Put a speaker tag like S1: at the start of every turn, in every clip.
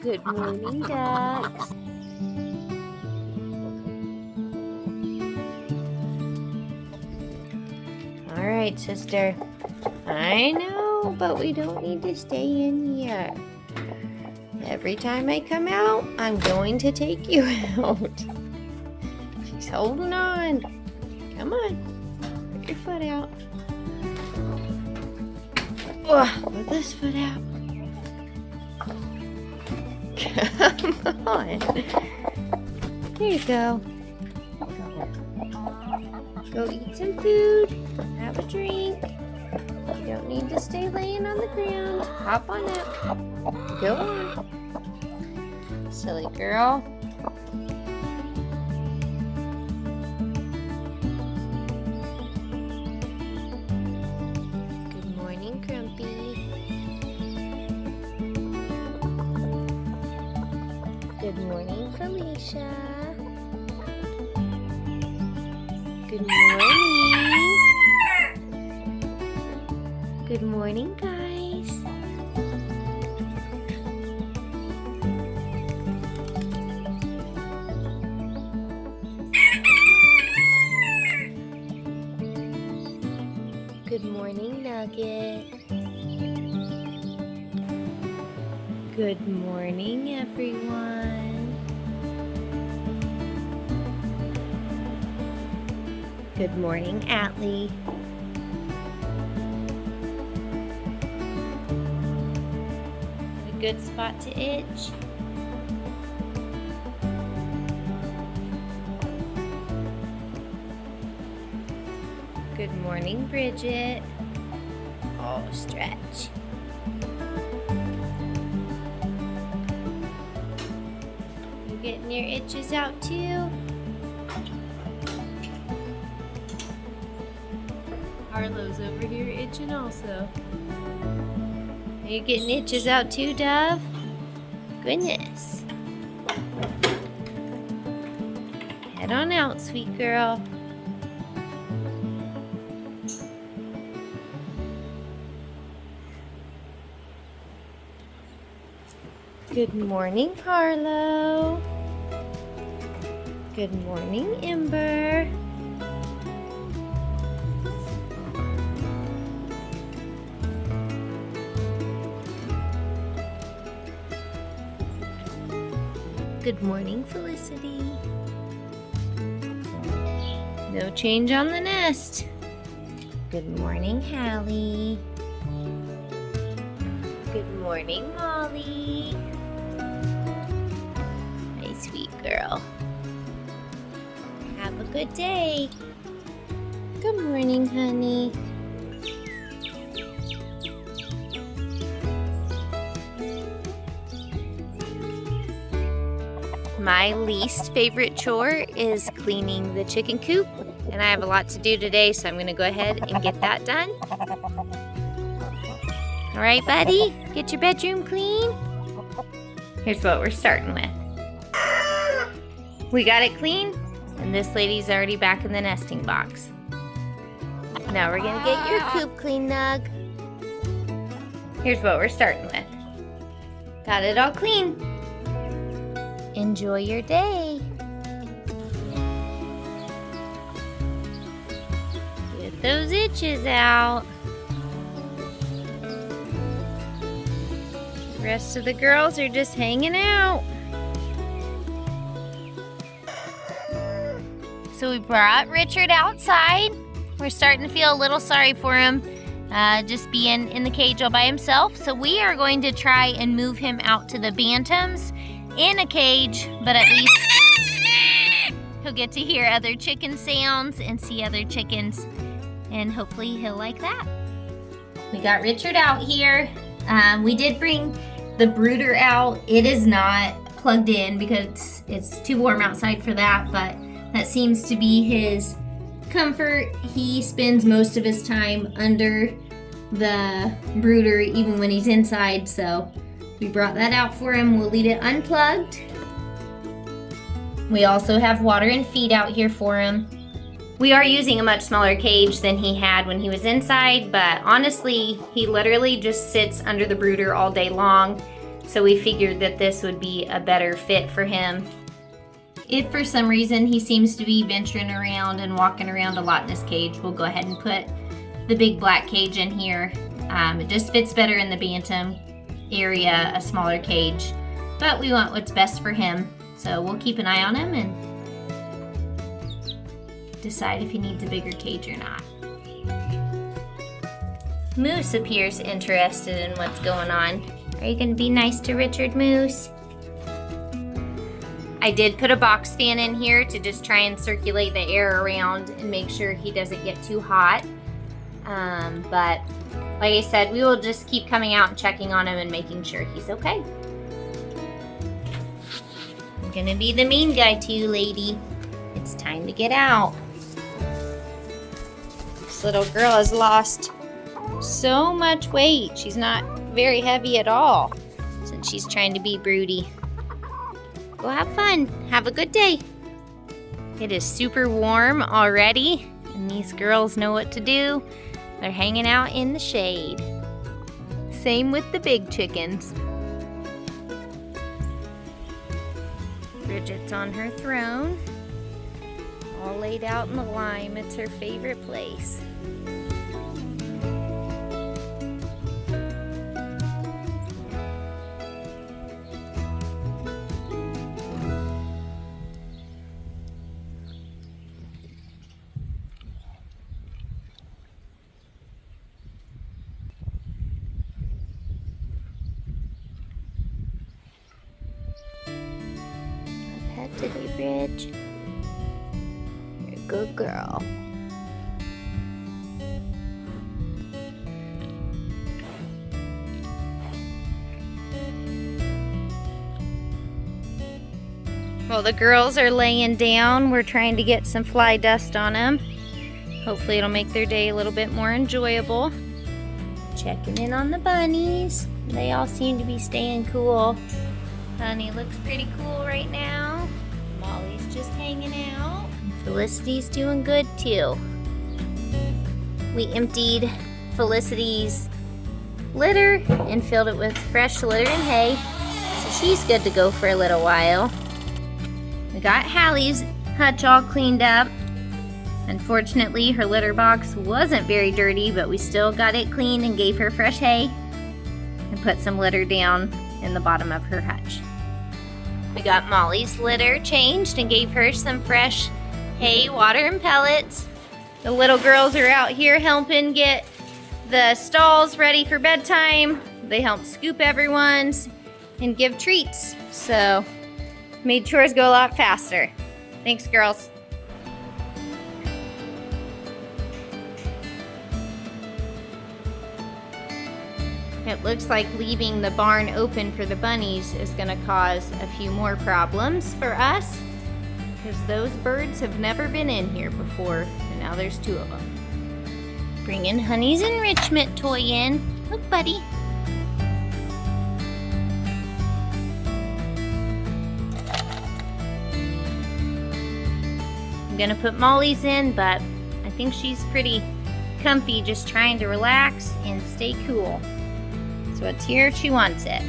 S1: Good morning, ducks. All right, sister. I know, but we don't need to stay in here. Every time I come out, I'm going to take you out. She's holding on. Come on. Put your foot out. Oh, put this foot out. Come on. There you go. Go eat some food. Have a drink. You don't need to stay laying on the ground. Hop on up. Go on. Silly girl. Good morning, Grumpy. Good morning, Felicia. Good morning. Good morning, guys. Good morning, Nugget. Good morning, everyone. Good morning, Atlee. A good spot to itch. Good morning, Bridgett. Oh, stretch. You getting your itches out too? Harlow's over here itching also. Are you getting itches out too, Dove? Goodness. Head on out, sweet girl. Good morning, Harlow. Good morning, Ember. Good morning, Felicity. No change on the nest. Good morning, Hallie. Good morning, Molly. Hey, sweet girl. Have a good day. Good morning, honey. My least favorite chore is cleaning the chicken coop, and I have a lot to do today, so I'm going to go ahead and get that done. All right, buddy, get your bedroom clean. Here's what we're starting with. We got it clean, and this lady's already back in the nesting box. Now we're going to get your coop clean, Nug. Here's what we're starting with. Got it all clean. Enjoy your day. Get those itches out. The rest of the girls are just hanging out. So we brought Richard outside. We're starting to feel a little sorry for him, just being in the cage all by himself. So we are going to try and move him out to the bantams in a cage, but at least he'll get to hear other chicken sounds and see other chickens, and hopefully he'll like that. We got Richard out here. We did bring the brooder out. It is not plugged in because it's too warm outside for that, but that seems to be his comfort. He spends most of his time under the brooder even when he's inside, so we brought that out for him. We'll leave it unplugged. We also have water and feed out here for him. We are using a much smaller cage than he had when he was inside, but honestly, he literally just sits under the brooder all day long. So we figured that this would be a better fit for him. If for some reason he seems to be venturing around and walking around a lot in this cage, we'll go ahead and put the big black cage in here. It just fits better in the bantam area, a smaller cage, but we want what's best for him. So we'll keep an eye on him and decide if he needs a bigger cage or not. Moose appears interested in what's going on. Are you gonna be nice to Richard, Moose? I did put a box fan in here to just try and circulate the air around and make sure he doesn't get too hot. But like I said, we will just keep coming out and checking on him and making sure he's okay. I'm gonna be the mean guy to you, lady. It's time to get out. This little girl has lost so much weight. She's not very heavy at all since she's trying to be broody. Go have fun. Have a good day. It is super warm already, and these girls know what to do. They're hanging out in the shade. Same with the big chickens. Bridget's on her throne, all laid out in the lime. It's her favorite place. Today, Bridge. You're a good girl. Well, the girls are laying down. We're trying to get some fly dust on them. Hopefully it'll make their day a little bit more enjoyable. Checking in on the bunnies. They all seem to be staying cool. Honey looks pretty cool right now. Molly's just hanging out. Felicity's doing good too. We emptied Felicity's litter and filled it with fresh litter and hay. So she's good to go for a little while. We got Hallie's hutch all cleaned up. Unfortunately, her litter box wasn't very dirty, but we still got it clean and gave her fresh hay and put some litter down in the bottom of her hutch. We got Molly's litter changed and gave her some fresh hay, water, and pellets. The little girls are out here helping get the stalls ready for bedtime. They help scoop everyone's and give treats. So, made chores go a lot faster. Thanks, girls. It looks like leaving the barn open for the bunnies is going to cause a few more problems for us, because those birds have never been in here before, and now there's two of them. Bringing Honey's Enrichment toy in. Look, buddy. I'm going to put Molly's in, but I think she's pretty comfy just trying to relax and stay cool. So it's here, she wants it.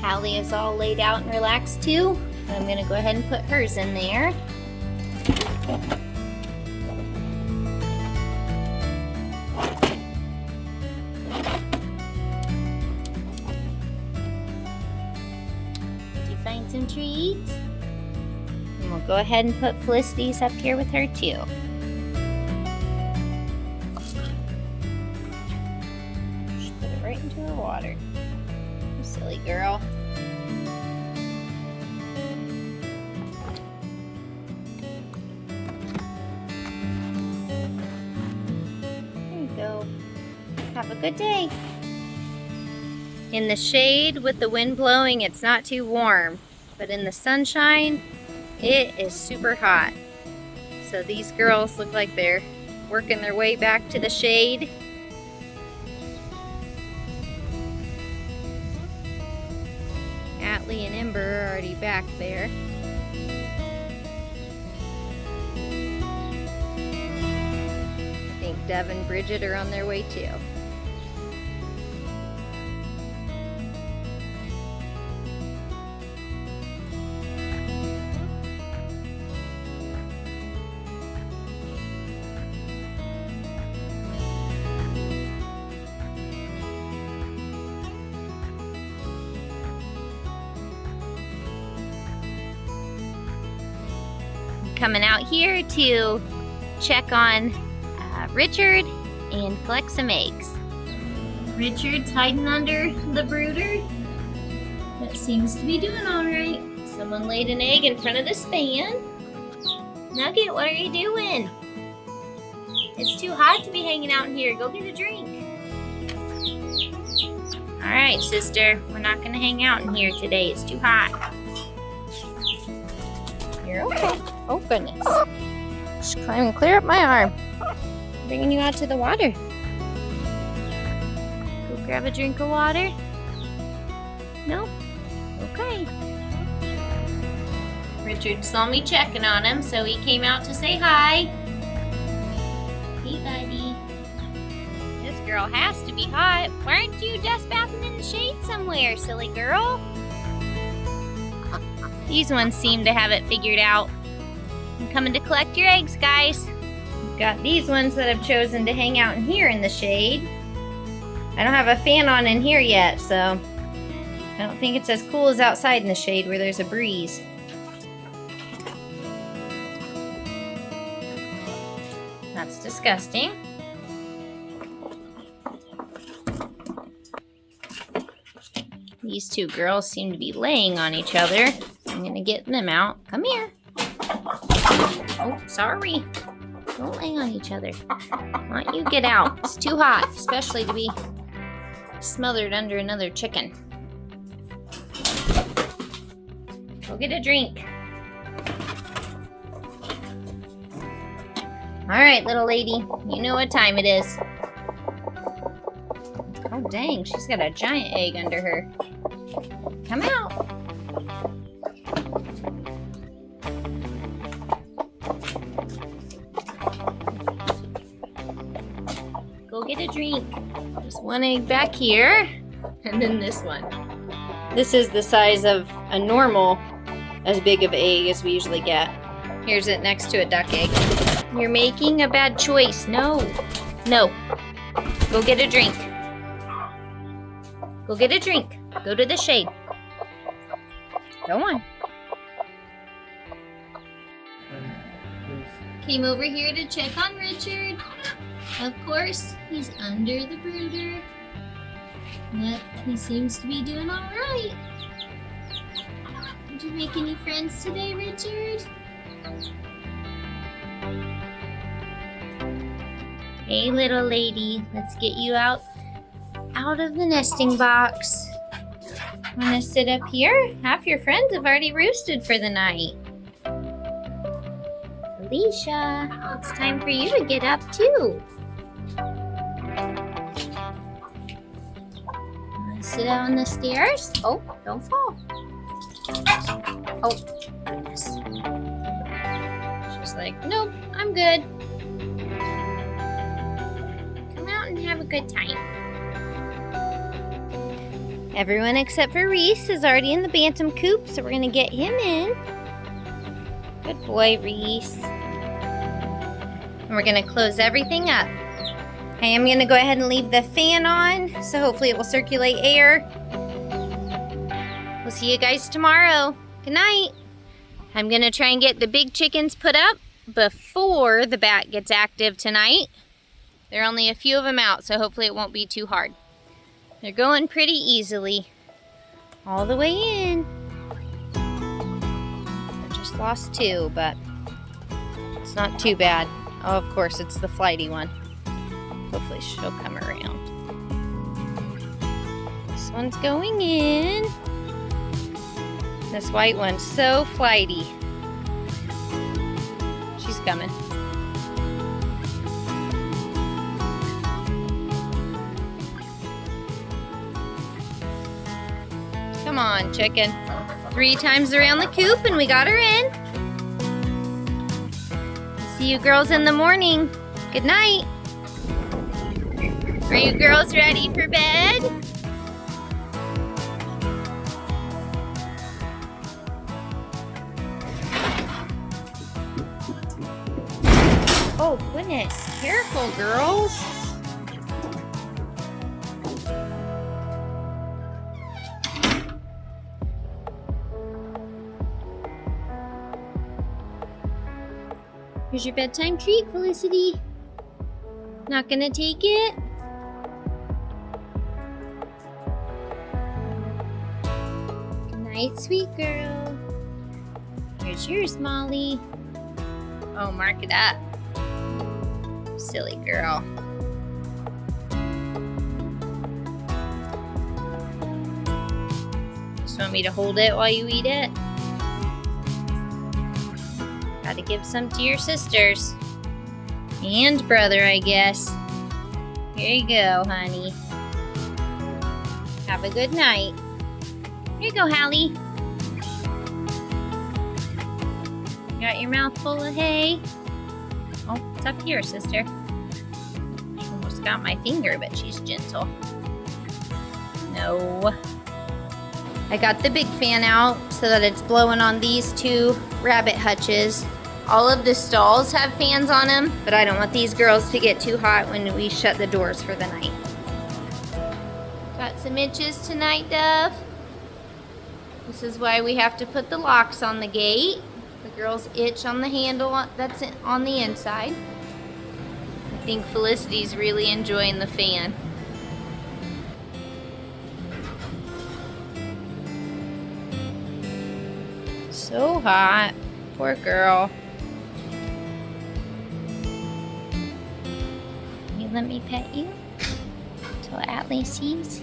S1: Hallie is all laid out and relaxed too. I'm gonna go ahead and put hers in there. Did you find some treats? And we'll go ahead and put Felicity's up here with her too. Right into her water. You silly girl. There you go. Have a good day. In the shade with the wind blowing, it's not too warm, but in the sunshine, it is super hot. So these girls look like they're working their way back to the shade. Atlee and Ember are already back there. Dev and Bridgett are on their way too. Coming out here to check on Richard and collect some eggs. Richard's hiding under the brooder. That seems to be doing all right. Someone laid an egg in front of the span. Nugget, what are you doing? It's too hot to be hanging out in here. Go get a drink. All right, sister. We're not gonna hang out in here today. It's too hot. You're okay. Oh, goodness. Just climbing clear up my arm. Bringing you out to the water. Go grab a drink of water. No? Okay. Richard saw me checking on him, so he came out to say hi. Hey, buddy. This girl has to be hot. Why aren't you just bathing in the shade somewhere, silly girl? These ones seem to have it figured out. I'm coming to collect your eggs, guys. We've got these ones that have chosen to hang out in here in the shade. I don't have a fan on in here yet, so I don't think it's as cool as outside in the shade where there's a breeze. That's disgusting. These two girls seem to be laying on each other. I'm gonna get them out. Come here. Oh, sorry. Don't lay on each other. Why don't you get out? It's too hot, especially to be smothered under another chicken. Go get a drink. All right, little lady. You know what time it is. Oh, dang. She's got a giant egg under her. Come out. Go get a drink. There's one egg back here, and then this one. This is the size of a normal, as big of egg as we usually get. Here's it next to a duck egg. You're making a bad choice. No. No. Go get a drink. Go get a drink. Go to the shade. Go on. Came over here to check on Richard. Of course, he's under the brooder. But he seems to be doing all right. Did you make any friends today, Richard? Hey, little lady. Let's get you out of the nesting box. Want to sit up here? Half your friends have already roosted for the night. Felicia, it's time for you to get up too. Want to sit out on the stairs? Oh, don't fall. Oh, goodness. She's like, nope, I'm good. Come out and have a good time. Everyone except for Reese is already in the bantam coop, so we're going to get him in. Good boy, Reese. And we're going to close everything up. I am going to go ahead and leave the fan on, so hopefully it will circulate air. We'll see you guys tomorrow. Good night. I'm going to try and get the big chickens put up before the bat gets active tonight. There are only a few of them out, so hopefully it won't be too hard. They're going pretty easily. All the way in. I just lost two, but it's not too bad. Oh, of course, it's the flighty one. Hopefully she'll come around. This one's going in. This white one's so flighty. She's coming. Come on, chicken. 3 times around the coop and we got her in. See you girls in the morning. Good night. Are you girls ready for bed? Oh goodness, careful girls. Here's your bedtime treat, Felicity. Not gonna take it? Good night, sweet girl. Here's yours, Molly. Oh, mark it up. Silly girl. Just want me to hold it while you eat it? Gotta give some to your sisters. And brother, I guess. Here you go, honey. Have a good night. Here you go, Hallie. Got your mouth full of hay? Oh, it's up here, sister. She almost got my finger, but she's gentle. No. I got the big fan out so that it's blowing on these two rabbit hutches. All of the stalls have fans on them, but I don't want these girls to get too hot when we shut the doors for the night. Got some itches tonight, Dove. This is why we have to put the locks on the gate. The girls itch on the handle that's on the inside. I think Felicity's really enjoying the fan. So hot. Poor girl. You let me pet you until Atlee sees.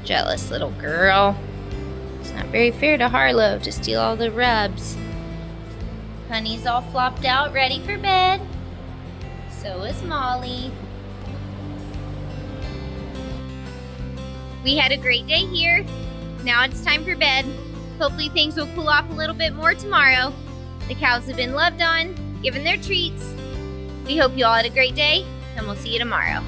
S1: Jealous little girl. It's not very fair to Harlow to steal all the rubs. Honey's all flopped out, ready for bed. So is Molly. We had a great day here. Now it's time for bed. Hopefully things will cool off a little bit more tomorrow. The cows have been loved on, given their treats. We hope you all had a great day, and we'll see you tomorrow.